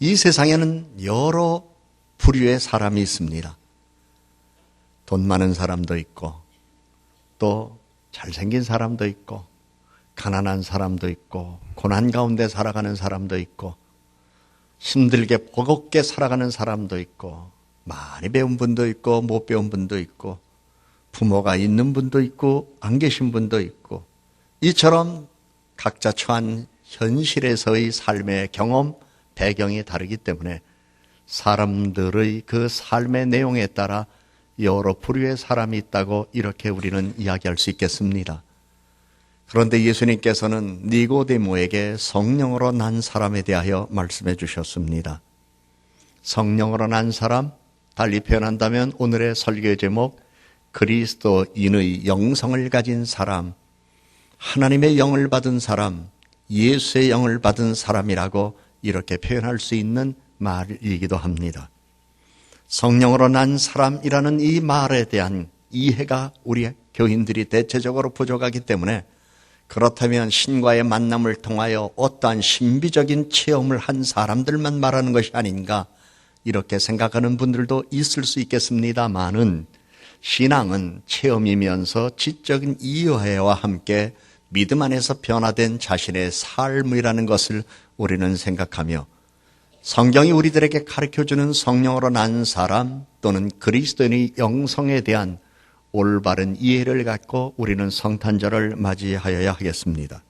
이 세상에는 여러 부류의 사람이 있습니다. 돈 많은 사람도 있고, 또 잘생긴 사람도 있고, 가난한 사람도 있고, 고난 가운데 살아가는 사람도 있고, 힘들게 버겁게 살아가는 사람도 있고, 많이 배운 분도 있고 못 배운 분도 있고, 부모가 있는 분도 있고 안 계신 분도 있고, 이처럼 각자 처한 현실에서의 삶의 경험, 배경이 다르기 때문에 사람들의 그 삶의 내용에 따라 여러 부류의 사람이 있다고 이렇게 우리는 이야기할 수 있겠습니다. 그런데 예수님께서는 니고데모에게 성령으로 난 사람에 대하여 말씀해 주셨습니다. 성령으로 난 사람, 달리 표현한다면 오늘의 설교 제목, 그리스도인의 영성을 가진 사람, 하나님의 영을 받은 사람, 예수의 영을 받은 사람이라고 이렇게 표현할 수 있는 말이기도 합니다. 성령으로 난 사람이라는 이 말에 대한 이해가 우리 교인들이 대체적으로 부족하기 때문에, 그렇다면 신과의 만남을 통하여 어떠한 신비적인 체험을 한 사람들만 말하는 것이 아닌가 이렇게 생각하는 분들도 있을 수 있겠습니다마는, 신앙은 체험이면서 지적인 이해와 함께 믿음 안에서 변화된 자신의 삶이라는 것을 우리는 생각하며, 성경이 우리들에게 가르쳐주는 성령으로 난 사람 또는 그리스도인의 영성에 대한 올바른 이해를 갖고 우리는 성탄절을 맞이하여야 하겠습니다.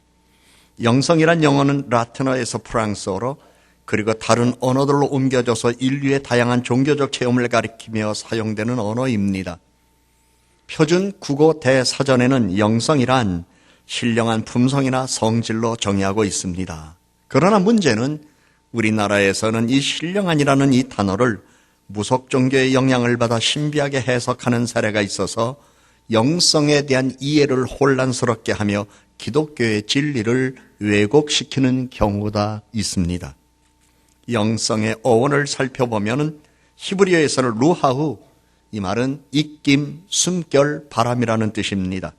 영성이란 영어는 라틴어에서 프랑스어로, 그리고 다른 언어들로 옮겨져서 인류의 다양한 종교적 체험을 가리키며 사용되는 언어입니다. 표준 국어 대사전에는 영성이란 신령한 품성이나 성질로 정의하고 있습니다. 그러나 문제는 우리나라에서는 이 신령한이라는 이 단어를 무속 종교의 영향을 받아 신비하게 해석하는 사례가 있어서 영성에 대한 이해를 혼란스럽게 하며 기독교의 진리를 왜곡시키는 경우가 있습니다. 영성의 어원을 살펴보면 히브리어에서는 루하우, 이 말은 입김, 숨결, 바람이라는 뜻입니다.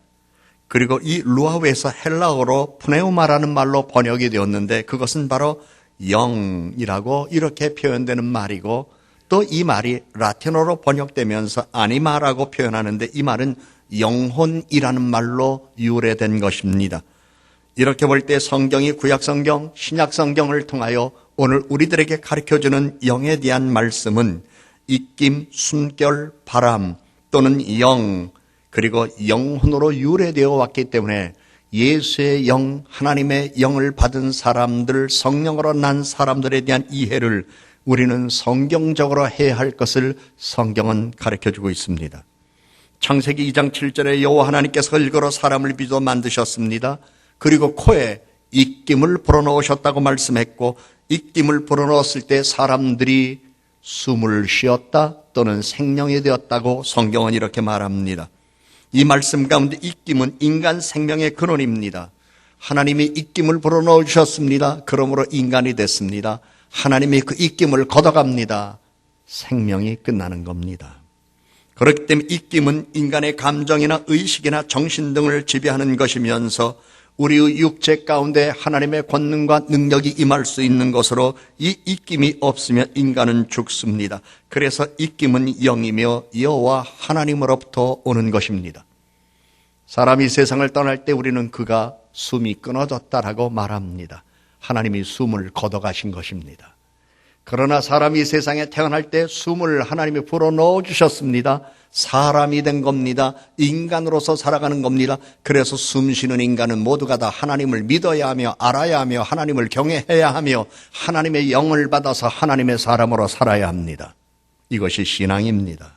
그리고 이 루하우에서 헬라어로 푸네우마라는 말로 번역이 되었는데, 그것은 바로 영이라고 이렇게 표현되는 말이고, 또 이 말이 라틴어로 번역되면서 아니마라고 표현하는데, 이 말은 영혼이라는 말로 유래된 것입니다. 이렇게 볼 때 성경이 구약성경, 신약성경을 통하여 오늘 우리들에게 가르쳐주는 영에 대한 말씀은 입김, 숨결, 바람 또는 영, 그리고 영혼으로 유래되어 왔기 때문에 예수의 영, 하나님의 영을 받은 사람들, 성령으로 난 사람들에 대한 이해를 우리는 성경적으로 해야 할 것을 성경은 가르쳐주고 있습니다. 창세기 2장 7절에 여호와 하나님께서 흙으로 사람을 빚어 만드셨습니다. 그리고 코에 입김을 불어넣으셨다고 말씀했고, 입김을 불어넣었을 때 사람들이 숨을 쉬었다 또는 생명이 되었다고 성경은 이렇게 말합니다. 이 말씀 가운데 입김은 인간 생명의 근원입니다. 하나님이 입김을 불어넣어 주셨습니다. 그러므로 인간이 됐습니다. 하나님이 그 입김을 걷어갑니다. 생명이 끝나는 겁니다. 그렇기 때문에 입김은 인간의 감정이나 의식이나 정신 등을 지배하는 것이면서 우리의 육체 가운데 하나님의 권능과 능력이 임할 수 있는 것으로, 이 입김이 없으면 인간은 죽습니다. 그래서 입김은 영이며 여호와 하나님으로부터 오는 것입니다. 사람이 세상을 떠날 때 우리는 그가 숨이 끊어졌다라고 말합니다. 하나님이 숨을 걷어가신 것입니다. 그러나 사람이 세상에 태어날 때 숨을 하나님이 불어넣어 주셨습니다. 사람이 된 겁니다. 인간으로서 살아가는 겁니다. 그래서 숨쉬는 인간은 모두가 다 하나님을 믿어야 하며 알아야 하며 하나님을 경외해야 하며 하나님의 영을 받아서 하나님의 사람으로 살아야 합니다. 이것이 신앙입니다.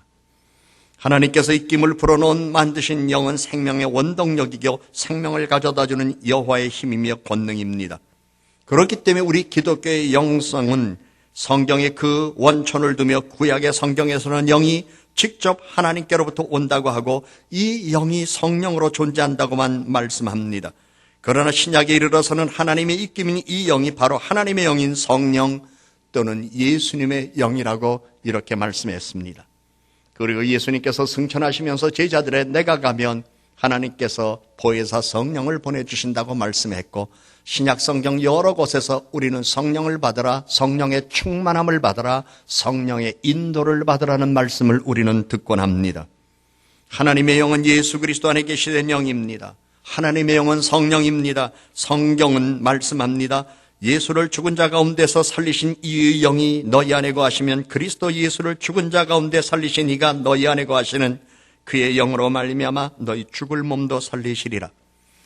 하나님께서 입김을 불어넣은 만드신 영은 생명의 원동력이고 생명을 가져다주는 여호와의 힘이며 권능입니다. 그렇기 때문에 우리 기독교의 영성은 성경에 그 원천을 두며 구약의 성경에서는 영이 직접 하나님께로부터 온다고 하고 이 영이 성령으로 존재한다고만 말씀합니다. 그러나 신약에 이르러서는 하나님의 입김인 이 영이 바로 하나님의 영인 성령 또는 예수님의 영이라고 이렇게 말씀했습니다. 그리고 예수님께서 승천하시면서 제자들의 내가 가면 하나님께서 보혜사 성령을 보내주신다고 말씀했고, 신약 성경 여러 곳에서 우리는 성령을 받으라, 성령의 충만함을 받으라, 성령의 인도를 받으라는 말씀을 우리는 듣곤 합니다. 하나님의 영은 예수 그리스도 안에 계시된 영입니다. 하나님의 영은 성령입니다. 성경은 말씀합니다. 예수를 죽은 자 가운데서 살리신 이의 영이 너희 안에 거하시면 그리스도 예수를 죽은 자 가운데 살리신 이가 너희 안에 거하시는 그의 영으로 말미암아 너희 죽을 몸도 살리시리라.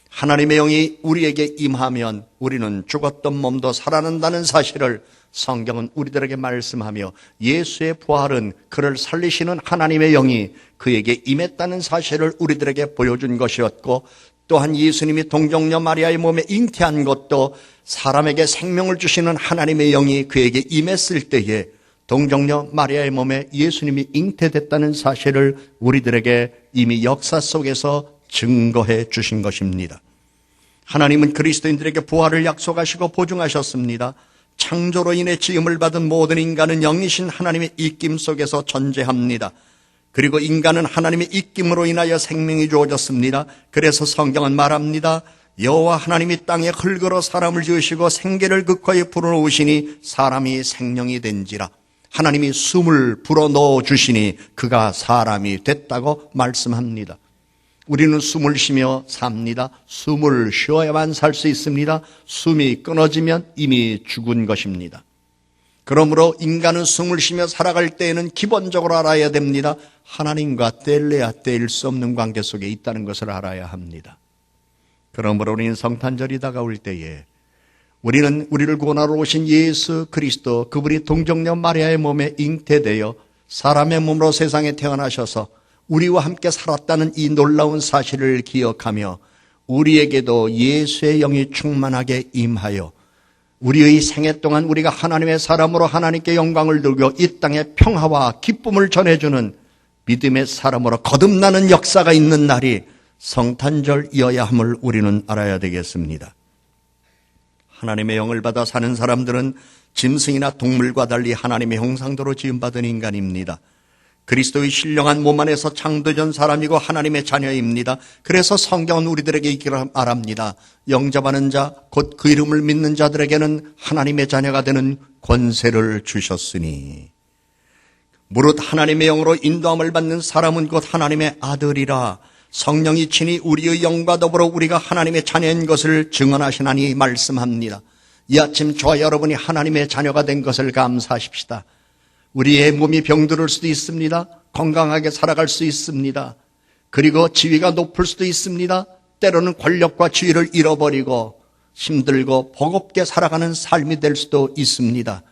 하나님의 영이 우리에게 임하면 우리는 죽었던 몸도 살아난다는 사실을 성경은 우리들에게 말씀하며, 예수의 부활은 그를 살리시는 하나님의 영이 그에게 임했다는 사실을 우리들에게 보여준 것이었고, 또한 예수님이 동정녀 마리아의 몸에 잉태한 것도 사람에게 생명을 주시는 하나님의 영이 그에게 임했을 때에 동정녀 마리아의 몸에 예수님이 잉태됐다는 사실을 우리들에게 이미 역사 속에서 증거해 주신 것입니다. 하나님은 그리스도인들에게 부활을 약속하시고 보증하셨습니다. 창조로 인해 지음을 받은 모든 인간은 영이신 하나님의 입김 속에서 존재합니다. 그리고 인간은 하나님의 입김으로 인하여 생명이 주어졌습니다. 그래서 성경은 말합니다. 여호와 하나님이 땅에 흙으로 사람을 지으시고 생기를 극화에 불어넣으시니 사람이 생명이 된지라. 하나님이 숨을 불어넣어 주시니 그가 사람이 됐다고 말씀합니다. 우리는 숨을 쉬며 삽니다. 숨을 쉬어야만 살 수 있습니다. 숨이 끊어지면 이미 죽은 것입니다. 그러므로 인간은 숨을 쉬며 살아갈 때에는 기본적으로 알아야 됩니다. 하나님과 뗄래야 뗄 수 없는 관계 속에 있다는 것을 알아야 합니다. 그러므로 우리는 성탄절이 다가올 때에 우리는 우리를 구원하러 오신 예수 그리스도, 그분이 동정녀 마리아의 몸에 잉태되어 사람의 몸으로 세상에 태어나셔서 우리와 함께 살았다는 이 놀라운 사실을 기억하며, 우리에게도 예수의 영이 충만하게 임하여 우리의 생애 동안 우리가 하나님의 사람으로 하나님께 영광을 돌리고 이 땅에 평화와 기쁨을 전해주는 믿음의 사람으로 거듭나는 역사가 있는 날이 성탄절이어야 함을 우리는 알아야 되겠습니다. 하나님의 영을 받아 사는 사람들은 짐승이나 동물과 달리 하나님의 형상대로 지음받은 인간입니다. 그리스도의 신령한 몸 안에서 창조된 사람이고 하나님의 자녀입니다. 그래서 성경은 우리들에게 이렇게 말합니다. 영접하는 자, 곧 그 이름을 믿는 자들에게는 하나님의 자녀가 되는 권세를 주셨으니, 무릇 하나님의 영으로 인도함을 받는 사람은 곧 하나님의 아들이라. 성령이 친히 우리의 영과 더불어 우리가 하나님의 자녀인 것을 증언하시나니 말씀합니다. 이 아침 저와 여러분이 하나님의 자녀가 된 것을 감사하십시다. 우리의 몸이 병들을 수도 있습니다. 건강하게 살아갈 수 있습니다. 그리고 지위가 높을 수도 있습니다. 때로는 권력과 지위를 잃어버리고 힘들고 버겁게 살아가는 삶이 될 수도 있습니다.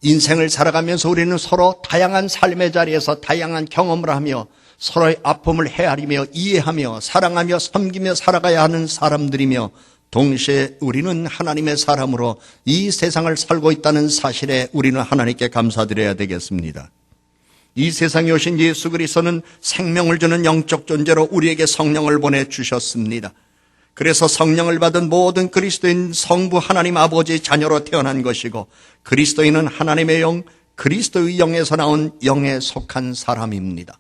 인생을 살아가면서 우리는 서로 다양한 삶의 자리에서 다양한 경험을 하며 서로의 아픔을 헤아리며 이해하며 사랑하며 섬기며 살아가야 하는 사람들이며, 동시에 우리는 하나님의 사람으로 이 세상을 살고 있다는 사실에 우리는 하나님께 감사드려야 되겠습니다. 이 세상에 오신 예수 그리스도는 생명을 주는 영적 존재로 우리에게 성령을 보내주셨습니다. 그래서 성령을 받은 모든 그리스도인 성부 하나님 아버지의 자녀로 태어난 것이고, 그리스도인은 하나님의 영, 그리스도의 영에서 나온 영에 속한 사람입니다.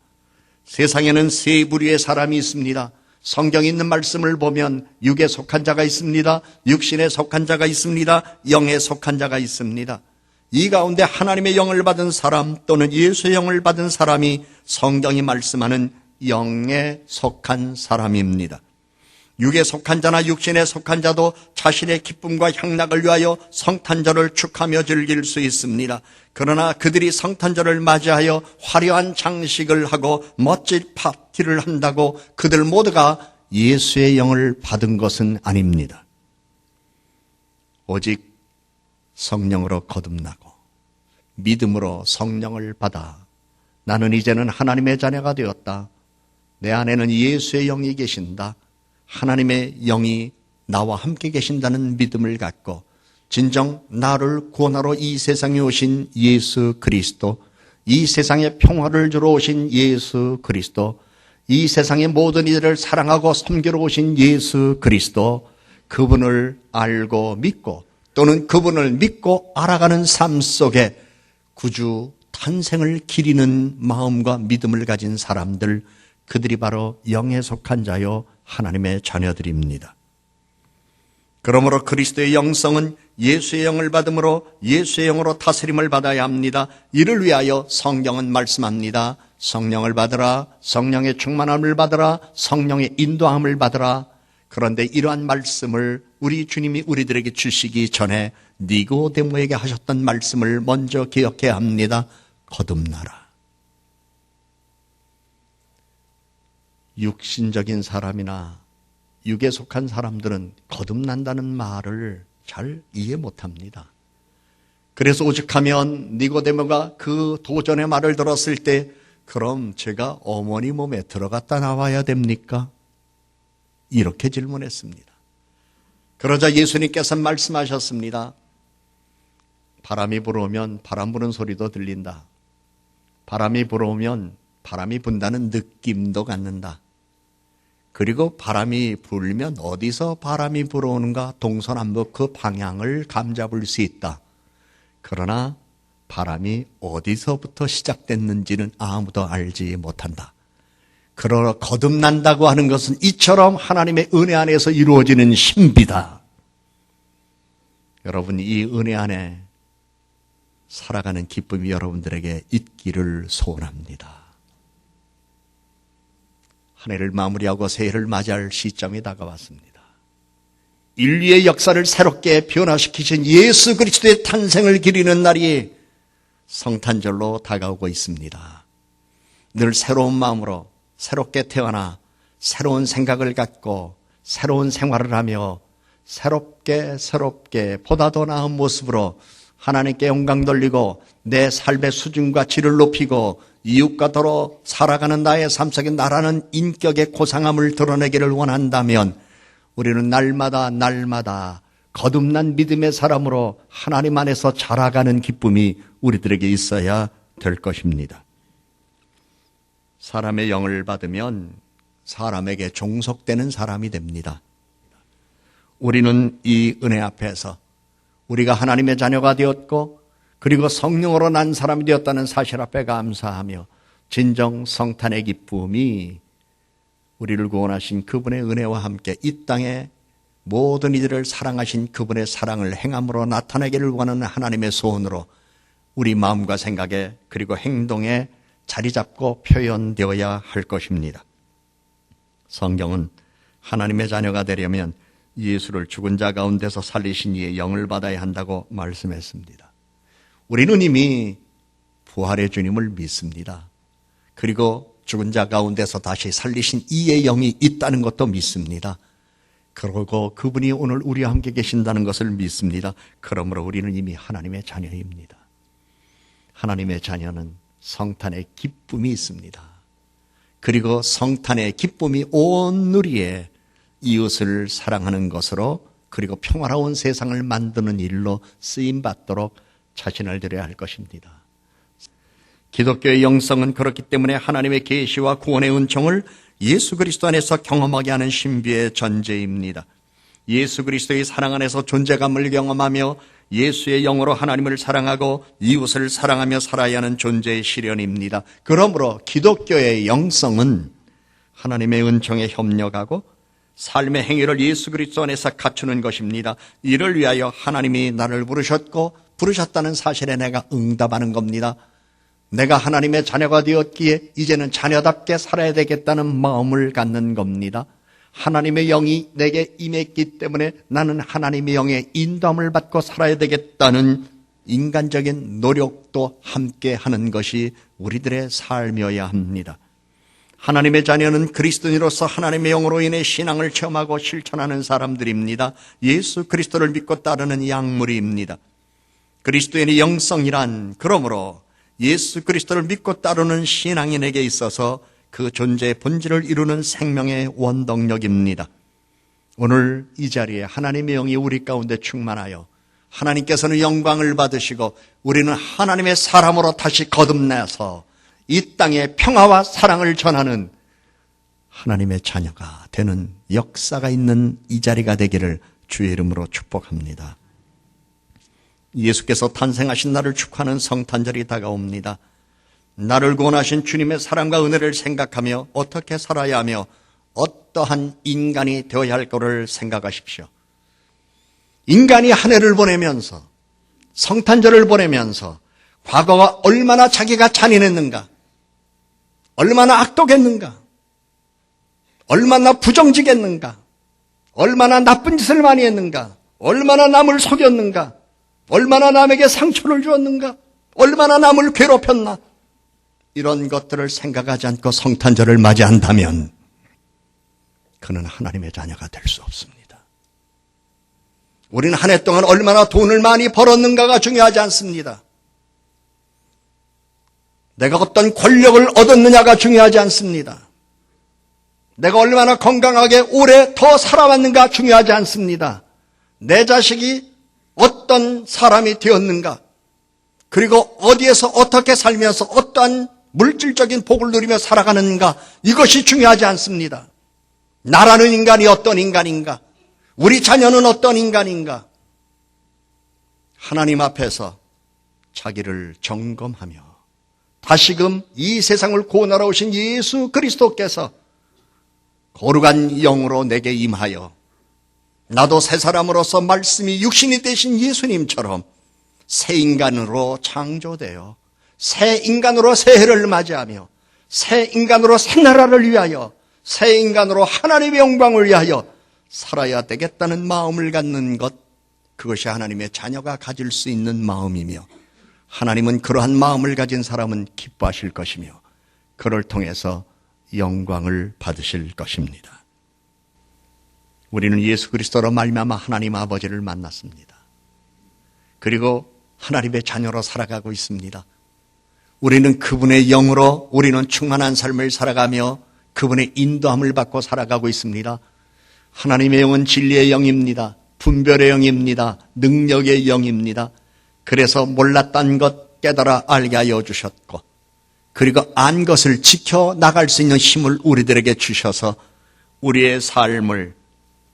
세상에는 세 부류의 사람이 있습니다. 성경에 있는 말씀을 보면 육에 속한 자가 있습니다. 육신에 속한 자가 있습니다. 영에 속한 자가 있습니다. 이 가운데 하나님의 영을 받은 사람 또는 예수의 영을 받은 사람이 성경이 말씀하는 영에 속한 사람입니다. 육에 속한 자나 육신에 속한 자도 자신의 기쁨과 향락을 위하여 성탄절을 축하며 즐길 수 있습니다. 그러나 그들이 성탄절을 맞이하여 화려한 장식을 하고 멋진 파티를 한다고 그들 모두가 예수의 영을 받은 것은 아닙니다. 오직 성령으로 거듭나고 믿음으로 성령을 받아 나는 이제는 하나님의 자녀가 되었다. 내 안에는 예수의 영이 계신다. 하나님의 영이 나와 함께 계신다는 믿음을 갖고 진정 나를 구원하러 이 세상에 오신 예수 그리스도, 이 세상에 평화를 주러 오신 예수 그리스도, 이 세상의 모든 이들을 사랑하고 섬기러 오신 예수 그리스도, 그분을 알고 믿고 또는 그분을 믿고 알아가는 삶 속에 구주 탄생을 기리는 마음과 믿음을 가진 사람들, 그들이 바로 영에 속한 자요 하나님의 자녀들입니다. 그러므로 그리스도의 영성은 예수의 영을 받음으로 예수의 영으로 다스림을 받아야 합니다. 이를 위하여 성경은 말씀합니다. 성령을 받으라, 성령의 충만함을 받으라, 성령의 인도함을 받으라. 그런데 이러한 말씀을 우리 주님이 우리들에게 주시기 전에 니고데모에게 하셨던 말씀을 먼저 기억해야 합니다. 거듭나라. 육신적인 사람이나 육에 속한 사람들은 거듭난다는 말을 잘 이해 못합니다. 그래서 오죽하면 니고데모가 그 도전의 말을 들었을 때 그럼 제가 어머니 몸에 들어갔다 나와야 됩니까? 이렇게 질문했습니다. 그러자 예수님께서 말씀하셨습니다. 바람이 불어오면 바람 부는 소리도 들린다. 바람이 불어오면 바람이 분다는 느낌도 갖는다. 그리고 바람이 불면 어디서 바람이 불어오는가 동서남북 그 방향을 감잡을 수 있다. 그러나 바람이 어디서부터 시작됐는지는 아무도 알지 못한다. 그러나 거듭난다고 하는 것은 이처럼 하나님의 은혜 안에서 이루어지는 신비다. 여러분, 이 은혜 안에 살아가는 기쁨이 여러분들에게 있기를 소원합니다. 한 해를 마무리하고 새해를 맞이할 시점이 다가왔습니다. 인류의 역사를 새롭게 변화시키신 예수 그리스도의 탄생을 기리는 날이 성탄절로 다가오고 있습니다. 늘 새로운 마음으로 새롭게 태어나 새로운 생각을 갖고 새로운 생활을 하며 새롭게 보다 더 나은 모습으로 하나님께 영광 돌리고 내 삶의 수준과 질을 높이고 이웃과 더러 살아가는 나의 삶 속에 나라는 인격의 고상함을 드러내기를 원한다면 우리는 날마다 거듭난 믿음의 사람으로 하나님 안에서 자라가는 기쁨이 우리들에게 있어야 될 것입니다. 사람의 영을 받으면 사람에게 종속되는 사람이 됩니다. 우리는 이 은혜 앞에서 우리가 하나님의 자녀가 되었고 그리고 성령으로 난 사람이 되었다는 사실 앞에 감사하며 진정 성탄의 기쁨이 우리를 구원하신 그분의 은혜와 함께 이 땅에 모든 이들을 사랑하신 그분의 사랑을 행함으로 나타내기를 원하는 하나님의 소원으로 우리 마음과 생각에 그리고 행동에 자리 잡고 표현되어야 할 것입니다. 성경은 하나님의 자녀가 되려면 예수를 죽은 자 가운데서 살리신 이의 영을 받아야 한다고 말씀했습니다. 우리는 이미 부활의 주님을 믿습니다. 그리고 죽은 자 가운데서 다시 살리신 이의 영이 있다는 것도 믿습니다. 그리고 그분이 오늘 우리와 함께 계신다는 것을 믿습니다. 그러므로 우리는 이미 하나님의 자녀입니다. 하나님의 자녀는 성탄의 기쁨이 있습니다. 그리고 성탄의 기쁨이 온 누리에 이웃을 사랑하는 것으로 그리고 평화로운 세상을 만드는 일로 쓰임받도록 자신을 드려야 할 것입니다. 기독교의 영성은 그렇기 때문에 하나님의 계시와 구원의 은총을 예수 그리스도 안에서 경험하게 하는 신비의 전제입니다. 예수 그리스도의 사랑 안에서 존재감을 경험하며 예수의 영으로 하나님을 사랑하고 이웃을 사랑하며 살아야 하는 존재의 실현입니다. 그러므로 기독교의 영성은 하나님의 은총에 협력하고 삶의 행위를 예수 그리스도 안에서 갖추는 것입니다. 이를 위하여 하나님이 나를 부르셨고 부르셨다는 사실에 내가 응답하는 겁니다. 내가 하나님의 자녀가 되었기에 이제는 자녀답게 살아야 되겠다는 마음을 갖는 겁니다. 하나님의 영이 내게 임했기 때문에 나는 하나님의 영의 인도함을 받고 살아야 되겠다는 인간적인 노력도 함께 하는 것이 우리들의 삶이어야 합니다. 하나님의 자녀는 그리스도인으로서 하나님의 영으로 인해 신앙을 체험하고 실천하는 사람들입니다. 예수 그리스도를 믿고 따르는 양물입니다. 그리스도인의 영성이란 그러므로 예수 그리스도를 믿고 따르는 신앙인에게 있어서 그 존재의 본질을 이루는 생명의 원동력입니다. 오늘 이 자리에 하나님의 영이 우리 가운데 충만하여 하나님께서는 영광을 받으시고 우리는 하나님의 사람으로 다시 거듭나서 이 땅에 평화와 사랑을 전하는 하나님의 자녀가 되는 역사가 있는 이 자리가 되기를 주의 이름으로 축복합니다. 예수께서 탄생하신 날을 축하하는 성탄절이 다가옵니다. 나를 구원하신 주님의 사랑과 은혜를 생각하며 어떻게 살아야 하며 어떠한 인간이 되어야 할 거를 생각하십시오. 인간이 한 해를 보내면서 성탄절을 보내면서 과거가 얼마나 자기가 잔인했는가, 얼마나 악독했는가, 얼마나 부정직했는가, 얼마나 나쁜 짓을 많이 했는가, 얼마나 남을 속였는가, 얼마나 남에게 상처를 주었는가, 얼마나 남을 괴롭혔나, 이런 것들을 생각하지 않고 성탄절을 맞이한다면 그는 하나님의 자녀가 될 수 없습니다. 우리는 한 해 동안 얼마나 돈을 많이 벌었는가가 중요하지 않습니다. 내가 어떤 권력을 얻었느냐가 중요하지 않습니다. 내가 얼마나 건강하게 오래 더 살아왔는가 중요하지 않습니다. 내 자식이 어떤 사람이 되었는가, 그리고 어디에서 어떻게 살면서 어떠한 물질적인 복을 누리며 살아가는가, 이것이 중요하지 않습니다. 나라는 인간이 어떤 인간인가, 우리 자녀는 어떤 인간인가, 하나님 앞에서 자기를 점검하며 다시금 이 세상을 구원하러 오신 예수 그리스도께서 거룩한 영으로 내게 임하여 나도 새 사람으로서 말씀이 육신이 되신 예수님처럼 새 인간으로 창조되어 새 인간으로 새해를 맞이하며 새 인간으로 새 나라를 위하여 새 인간으로 하나님의 영광을 위하여 살아야 되겠다는 마음을 갖는 것, 그것이 하나님의 자녀가 가질 수 있는 마음이며, 하나님은 그러한 마음을 가진 사람은 기뻐하실 것이며 그를 통해서 영광을 받으실 것입니다. 우리는 예수 그리스도로 말미암아 하나님 아버지를 만났습니다. 그리고 하나님의 자녀로 살아가고 있습니다. 우리는 그분의 영으로 우리는 충만한 삶을 살아가며 그분의 인도함을 받고 살아가고 있습니다. 하나님의 영은 진리의 영입니다. 분별의 영입니다. 능력의 영입니다. 그래서 몰랐던 것 깨달아 알게 하여 주셨고, 그리고 안 것을 지켜나갈 수 있는 힘을 우리들에게 주셔서 우리의 삶을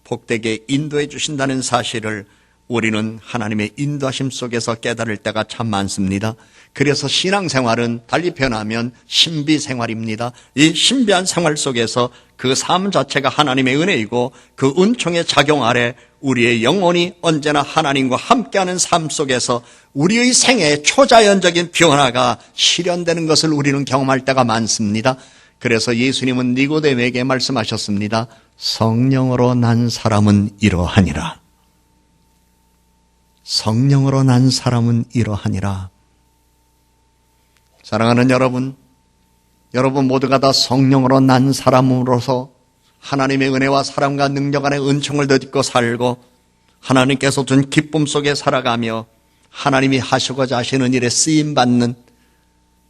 복되게 인도해 주신다는 사실을 우리는 하나님의 인도하심 속에서 깨달을 때가 참 많습니다. 그래서 신앙생활은 달리 표현하면 신비생활입니다. 이 신비한 생활 속에서 그 삶 자체가 하나님의 은혜이고 그 은총의 작용 아래 우리의 영혼이 언제나 하나님과 함께하는 삶 속에서 우리의 생애의 초자연적인 변화가 실현되는 것을 우리는 경험할 때가 많습니다. 그래서 예수님은 니고데모에게 말씀하셨습니다. 성령으로 난 사람은 이러하니라. 성령으로 난 사람은 이러하니라. 사랑하는 여러분 모두가 다 성령으로 난 사람으로서 하나님의 은혜와 사랑과 능력 안에 은총을 덧입고 살고 하나님께서 준 기쁨 속에 살아가며 하나님이 하시고자 하시는 일에 쓰임받는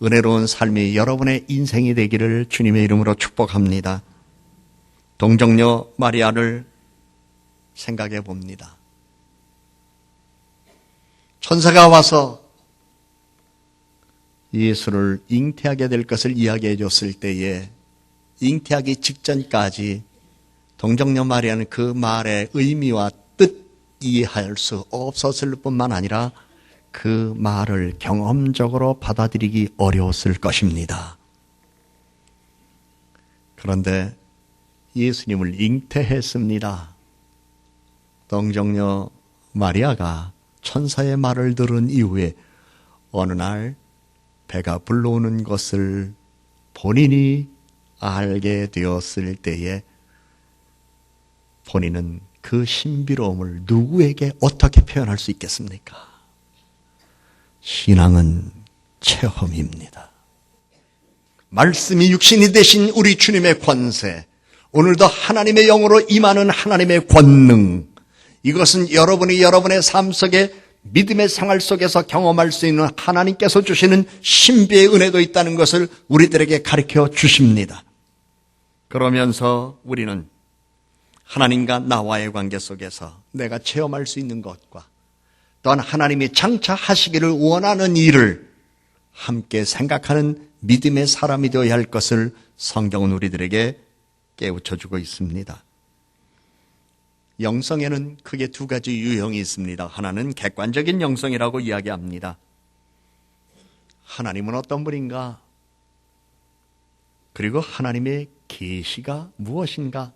은혜로운 삶이 여러분의 인생이 되기를 주님의 이름으로 축복합니다. 동정녀 마리아를 생각해 봅니다. 천사가 와서 예수를 잉태하게 될 것을 이야기해 줬을 때에 잉태하기 직전까지 동정녀 마리아는 그 말의 의미와 뜻 이해할 수 없었을 뿐만 아니라 그 말을 경험적으로 받아들이기 어려웠을 것입니다. 그런데 예수님을 잉태했습니다. 동정녀 마리아가 천사의 말을 들은 이후에 어느 날 배가 불러오는 것을 본인이 알게 되었을 때에 본인은 그 신비로움을 누구에게 어떻게 표현할 수 있겠습니까? 신앙은 체험입니다. 말씀이 육신이 되신 우리 주님의 권세, 오늘도 하나님의 영으로 임하는 하나님의 권능, 이것은 여러분이 여러분의 삶 속에 믿음의 생활 속에서 경험할 수 있는 하나님께서 주시는 신비의 은혜도 있다는 것을 우리들에게 가르쳐 주십니다. 그러면서 우리는 하나님과 나와의 관계 속에서 내가 체험할 수 있는 것과 또한 하나님이 장차 하시기를 원하는 일을 함께 생각하는 믿음의 사람이 되어야 할 것을 성경은 우리들에게 깨우쳐주고 있습니다. 영성에는 크게 두 가지 유형이 있습니다. 하나는 객관적인 영성이라고 이야기합니다. 하나님은 어떤 분인가? 그리고 하나님의 계시가 무엇인가?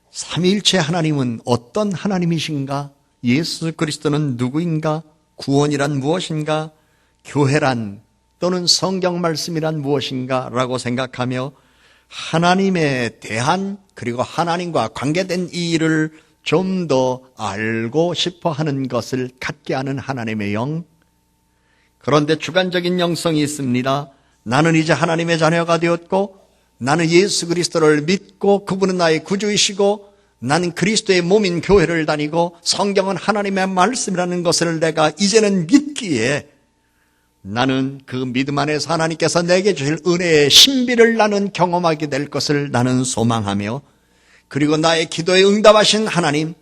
삼위일체 하나님은 어떤 하나님이신가? 예수 그리스도는 누구인가? 구원이란 무엇인가? 교회란 또는 성경 말씀이란 무엇인가? 라고 생각하며 하나님에 대한 그리고 하나님과 관계된 이 일을 좀 더 알고 싶어 하는 것을 갖게 하는 하나님의 영. 그런데 주관적인 영성이 있습니다. 나는 이제 하나님의 자녀가 되었고 나는 예수 그리스도를 믿고 그분은 나의 구주이시고 나는 그리스도의 몸인 교회를 다니고 성경은 하나님의 말씀이라는 것을 내가 이제는 믿기에 나는 그 믿음 안에서 하나님께서 내게 주실 은혜의 신비를 나는 경험하게 될 것을 나는 소망하며 그리고 나의 기도에 응답하신 하나님,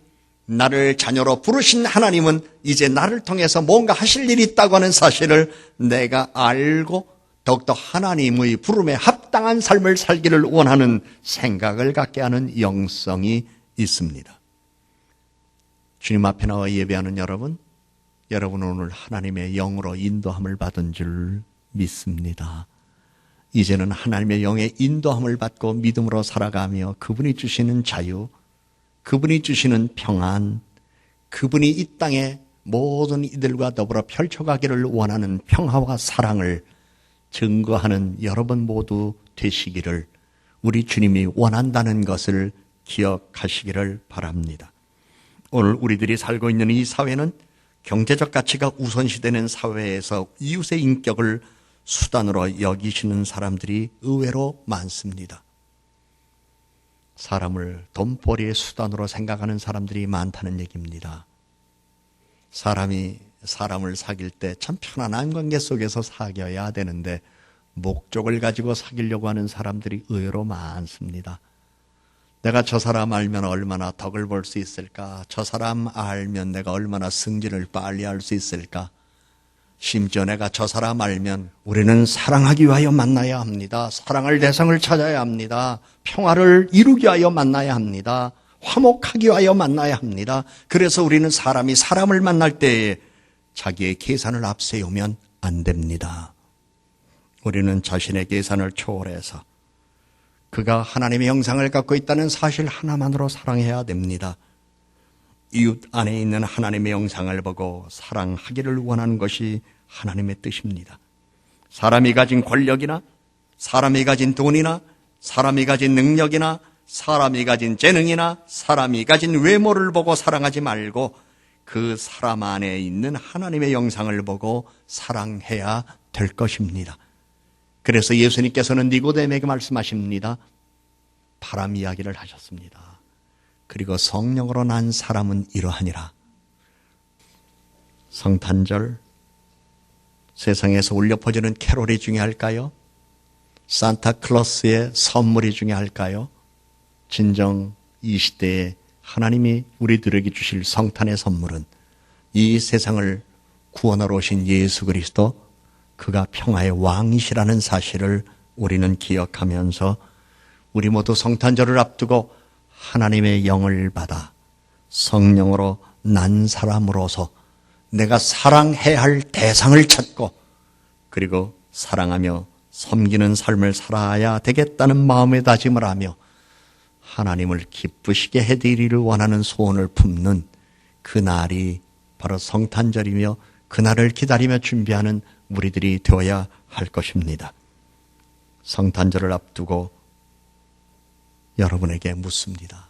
나를 자녀로 부르신 하나님은 이제 나를 통해서 뭔가 하실 일이 있다고 하는 사실을 내가 알고 더욱더 하나님의 부름에 합당한 삶을 살기를 원하는 생각을 갖게 하는 영성이 있습니다. 주님 앞에 나와 예배하는 여러분은 오늘 하나님의 영으로 인도함을 받은 줄 믿습니다. 이제는 하나님의 영의 인도함을 받고 믿음으로 살아가며 그분이 주시는 자유, 그분이 주시는 평안, 그분이 이 땅에 모든 이들과 더불어 펼쳐가기를 원하는 평화와 사랑을 증거하는 여러분 모두 되시기를 우리 주님이 원한다는 것을 기억하시기를 바랍니다. 오늘 우리들이 살고 있는 이 사회는 경제적 가치가 우선시되는 사회에서 이웃의 인격을 수단으로 여기시는 사람들이 의외로 많습니다. 사람을 돈벌이의 수단으로 생각하는 사람들이 많다는 얘기입니다. 사람이 사람을 사귈 때 참 편안한 관계 속에서 사귀어야 되는데 목적을 가지고 사귀려고 하는 사람들이 의외로 많습니다. 내가 저 사람 알면 얼마나 덕을 볼 수 있을까? 저 사람 알면 내가 얼마나 승진을 빨리 할 수 있을까? 심지어 내가 저 사람 알면 우리는 사랑하기 위하여 만나야 합니다. 사랑할 대상을 찾아야 합니다. 평화를 이루기 위하여 만나야 합니다. 화목하기 위하여 만나야 합니다. 그래서 우리는 사람이 사람을 만날 때에 자기의 계산을 앞세우면 안 됩니다. 우리는 자신의 계산을 초월해서 그가 하나님의 형상을 갖고 있다는 사실 하나만으로 사랑해야 됩니다. 이웃 안에 있는 하나님의 형상을 보고 사랑하기를 원하는 것이 하나님의 뜻입니다. 사람이 가진 권력이나 사람이 가진 돈이나 사람이 가진 능력이나 사람이 가진 재능이나 사람이 가진 외모를 보고 사랑하지 말고 그 사람 안에 있는 하나님의 형상을 보고 사랑해야 될 것입니다. 그래서 예수님께서는 니고데모에게 말씀하십니다. 바람 이야기를 하셨습니다. 그리고 성령으로 난 사람은 이러하니라. 성탄절 세상에서 울려 퍼지는 캐롤이 중요할까요? 산타클로스의 선물이 중요할까요? 진정 이 시대에 하나님이 우리들에게 주실 성탄의 선물은 이 세상을 구원하러 오신 예수 그리스도, 그가 평화의 왕이시라는 사실을 우리는 기억하면서 우리 모두 성탄절을 앞두고 하나님의 영을 받아 성령으로 난 사람으로서 내가 사랑해야 할 대상을 찾고 그리고 사랑하며 섬기는 삶을 살아야 되겠다는 마음의 다짐을 하며 하나님을 기쁘시게 해드리기를 원하는 소원을 품는 그날이 바로 성탄절이며 그날을 기다리며 준비하는 우리들이 되어야 할 것입니다. 성탄절을 앞두고 여러분에게 묻습니다.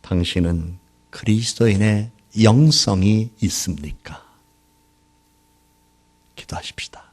당신은 그리스도인의 영성이 있습니까? 기도하십시다.